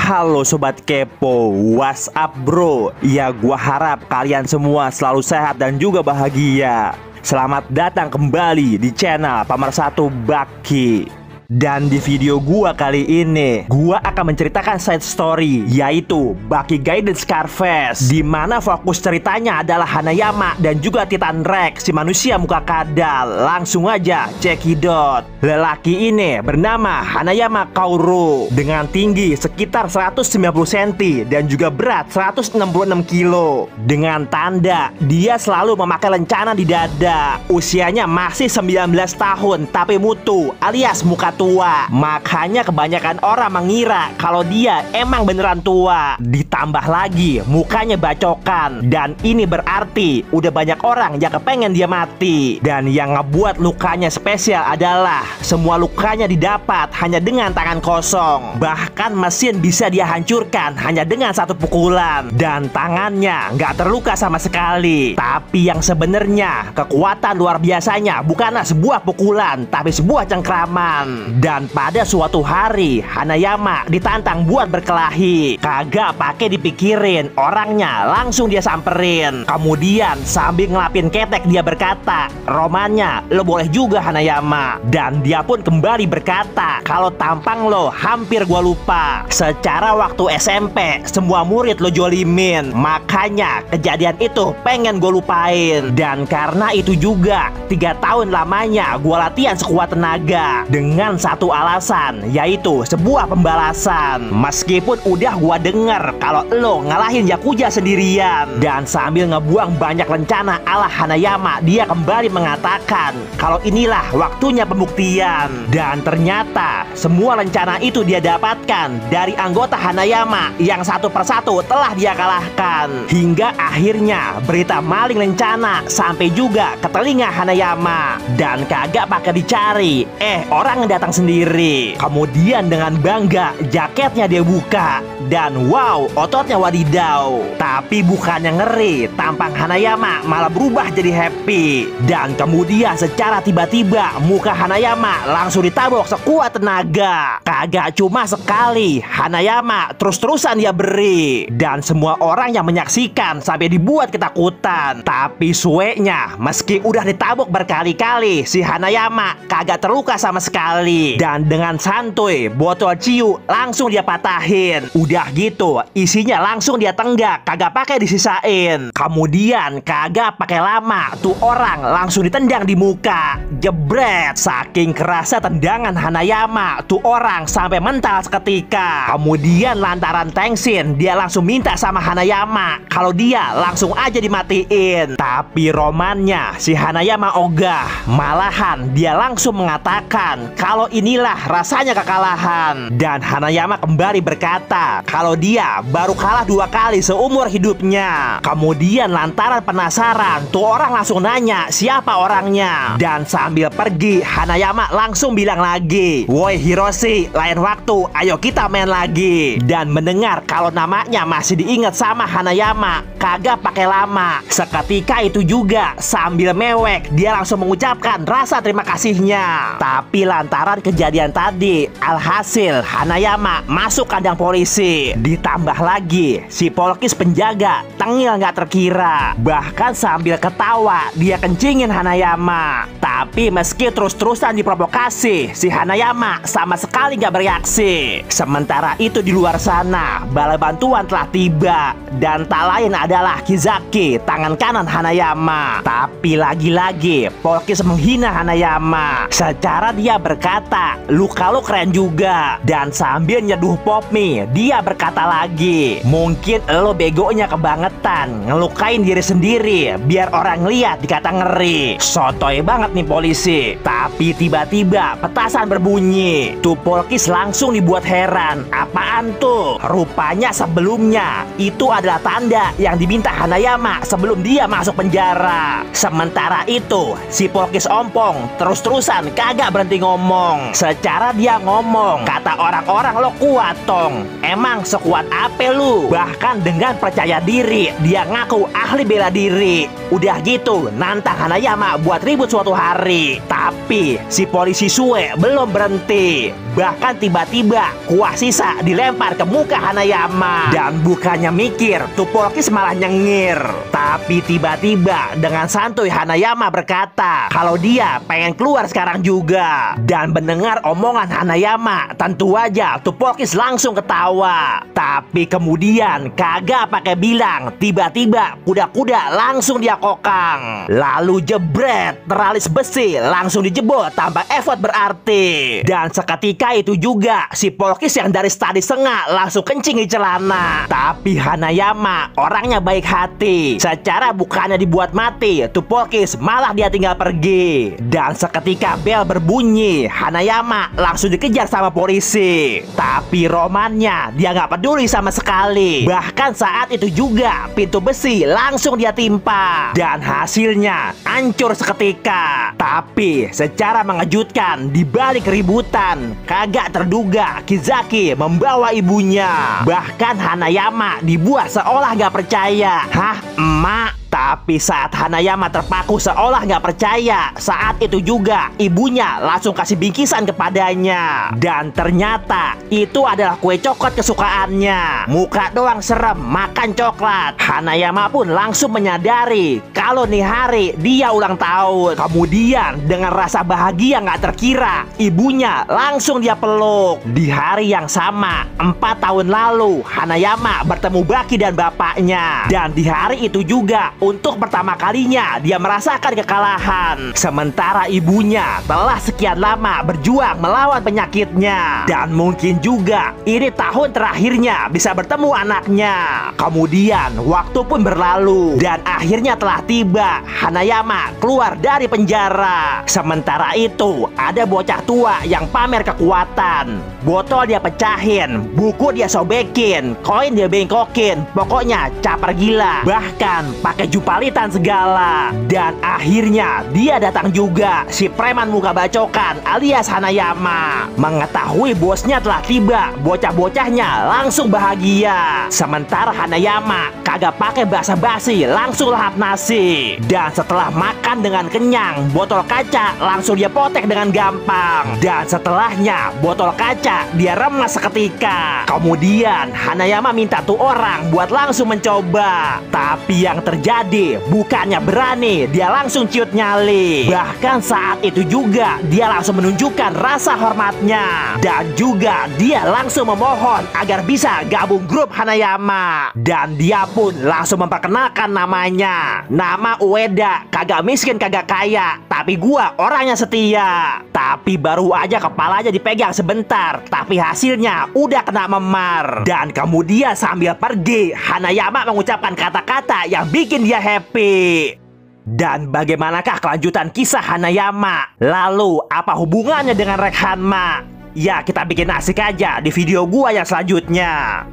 Halo Sobat Kepo, what's up bro? Ya gua harap kalian semua selalu sehat dan juga bahagia. Selamat datang kembali di channel Pemersatu Baki. Dan di video gua kali ini, gua akan menceritakan side story, yaitu Baki Gaiden Scarface, di mana fokus ceritanya adalah Hanayama dan juga Titan Rex, si manusia muka kadal. Langsung aja cekidot. Lelaki ini bernama Hanayama Kaoru, dengan tinggi sekitar 190 cm dan juga berat 166 kilo. Dengan tanda dia selalu memakai lencana di dada. Usianya masih 19 tahun tapi mutu alias muka tua. Makanya kebanyakan orang mengira kalau dia emang beneran tua. Ditambah lagi mukanya bacokan, dan ini berarti udah banyak orang yang kepengen dia mati. Dan yang ngebuat lukanya spesial adalah semua lukanya didapat hanya dengan tangan kosong. Bahkan mesin bisa dia hancurkan hanya dengan satu pukulan. Dan tangannya nggak terluka sama sekali. Tapi yang sebenarnya kekuatan luar biasanya bukanlah sebuah pukulan, tapi sebuah cengkraman. Dan pada suatu hari Hanayama ditantang buat berkelahi. Kagak pakai dipikirin, orangnya langsung dia samperin. Kemudian sambil ngelapin ketek dia berkata, "Romannya lo boleh juga Hanayama." Dan dia pun kembali berkata, "Kalau tampang lo hampir gua lupa. Secara waktu SMP semua murid lo jolimin, makanya kejadian itu pengen gua lupain. Dan karena itu juga 3 tahun lamanya gua latihan sekuat tenaga dengan satu alasan, yaitu sebuah pembalasan. Meskipun udah gua denger kalau lo ngalahin Yakuza sendirian." Dan sambil ngebuang banyak lencana ala Hanayama, dia kembali mengatakan kalau inilah waktunya pembuktian. Dan ternyata semua lencana itu dia dapatkan dari anggota Hanayama yang satu persatu telah dia kalahkan. Hingga akhirnya berita maling lencana sampai juga ke telinga Hanayama. Dan kagak pakai dicari, orang datang sendiri. Kemudian dengan bangga jaketnya dia buka, dan wow, ototnya wadidaw. Tapi bukannya ngeri, tampang Hanayama malah berubah jadi happy. Dan kemudian secara tiba-tiba muka Hanayama langsung ditabok sekuat tenaga. Kagak cuma sekali, Hanayama terus-terusan dia beri. Dan semua orang yang menyaksikan sampai dibuat ketakutan. Tapi sueknya, meski udah ditabok berkali-kali, si Hanayama kagak terluka sama sekali. Dan dengan santuy botol ciu langsung dia patahin. Udah gitu isinya langsung dia tenggak, kagak pakai disisain. Kemudian kagak pakai lama tuh orang langsung ditendang di muka, jebret. Saking kerasa tendangan Hanayama, tuh orang sampai mental seketika. Kemudian lantaran tengsin, dia langsung minta sama Hanayama kalau dia langsung aja dimatiin. Tapi romannya si Hanayama ogah. Malahan dia langsung mengatakan kalau inilah rasanya kekalahan. Dan Hanayama kembali berkata kalau dia baru kalah 2 kali seumur hidupnya. Kemudian lantaran penasaran, tuh orang langsung nanya siapa orangnya. Dan sambil pergi, Hanayama langsung bilang lagi, "Woi Hiroshi, lain waktu ayo kita main lagi." Dan mendengar kalau namanya masih diingat sama Hanayama, kagak pakai lama, seketika itu juga sambil mewek dia langsung mengucapkan rasa terima kasihnya. Tapi lantaran kejadian tadi, alhasil Hanayama masuk kandang polisi. Ditambah lagi si polkis penjaga tengil nggak terkira. Bahkan sambil ketawa dia kencingin Hanayama. Tapi meski terus-terusan diprovokasi, si Hanayama sama sekali nggak bereaksi. Sementara itu di luar sana bala bantuan telah tiba, dan tak lain adalah Kizaki, tangan kanan Hanayama. Tapi lagi-lagi polkis menghina Hanayama. Secara dia berkata, "Luka lu keren juga." Dan sambil nyeduh Popmi, dia berkata lagi, "Mungkin lo begonya kebangetan ngelukain diri sendiri biar orang lihat dikata ngeri." Sotoy banget nih polisi. Tapi tiba-tiba petasan berbunyi. Tuh polkis langsung dibuat heran. Apaan tuh? Rupanya sebelumnya itu adalah tanda yang diminta Hanayama sebelum dia masuk penjara. Sementara itu si polkis ompong terus-terusan kagak berhenti ngomong. Secara dia ngomong, kata orang-orang lo kuat tong. Emang sekuat apa lu? Bahkan dengan percaya diri dia ngaku ahli bela diri. Udah gitu nantang Hanayama buat ribut suatu hari. Tapi si polisi Sue belum berhenti. Bahkan tiba-tiba kuah sisa dilempar ke muka Hanayama. Dan bukannya mikir, tuh Polkis malah nyengir. Tapi tiba-tiba dengan santuy Hanayama berkata kalau dia pengen keluar sekarang juga. Dan mendengar omongan Hanayama, tentu aja tuh Polkis langsung ketawa. Tapi kemudian kagak pakai bilang, tiba-tiba kuda-kuda langsung dia kokang. Lalu jebret, teralis besi langsung dijebol tanpa effort berarti. Dan seketika itu juga si Polkis yang dari tadi sengak langsung kencing di celana. Tapi Hanayama orangnya baik hati. Secara bukannya dibuat mati, tuh Polkis malah dia tinggal pergi. Dan seketika bel berbunyi, Hanayama langsung dikejar sama polisi. Tapi romannya dia nggak peduli sama sekali. Bahkan saat itu juga pintu besi langsung dia timpa. Dan hasilnya hancur seketika. Tapi secara mengejutkan, di balik keributan kagak terduga Kizaki membawa ibunya. Bahkan Hanayama dibuat seolah gak percaya. Hah, emak? Tapi saat Hanayama terpaku seolah nggak percaya, saat itu juga ibunya langsung kasih bingkisan kepadanya. Dan ternyata itu adalah kue coklat kesukaannya. Muka doang serem, makan coklat. Hanayama pun langsung menyadari kalau nih hari dia ulang tahun. Kemudian dengan rasa bahagia nggak terkira, ibunya langsung dia peluk. Di hari yang sama, 4 tahun lalu, Hanayama bertemu Baki dan bapaknya. Dan di hari itu juga untuk pertama kalinya dia merasakan kekalahan. Sementara ibunya telah sekian lama berjuang melawan penyakitnya. Dan mungkin juga ini tahun terakhirnya bisa bertemu anaknya. Kemudian waktu pun berlalu dan akhirnya telah tiba Hanayama keluar dari penjara. Sementara itu ada bocah tua yang pamer kekuatan. Botol dia pecahin, buku dia sobekin, koin dia bengkokin. Pokoknya caper gila. Bahkan pakai jupalitan segala. Dan akhirnya dia datang juga, si preman muka bacokan alias Hanayama. Mengetahui bosnya telah tiba, bocah-bocahnya langsung bahagia. Sementara Hanayama kagak pakai basa-basi, langsung lahap nasi. Dan setelah makan dengan kenyang, botol kaca langsung dia potek dengan gampang. Dan setelahnya botol kaca dia remas seketika. Kemudian Hanayama minta tuh orang buat langsung mencoba. Tapi yang terjadi bukannya berani, dia langsung ciut nyali. Bahkan saat itu juga dia langsung menunjukkan rasa hormatnya. Dan juga dia langsung memohon agar bisa gabung grup Hanayama. Dan dia pun langsung memperkenalkan namanya. Nama Ueda, kagak miskin kagak kaya, tapi gua orangnya setia. Tapi baru aja kepalanya dipegang sebentar, tapi hasilnya udah kena memar. Dan kemudian sambil pergi, Hanayama mengucapkan kata-kata yang bikin dia happy. Dan bagaimanakah kelanjutan kisah Hanayama? Lalu apa hubungannya dengan Rekhanma? Ya kita bikin asik aja di video gua yang selanjutnya.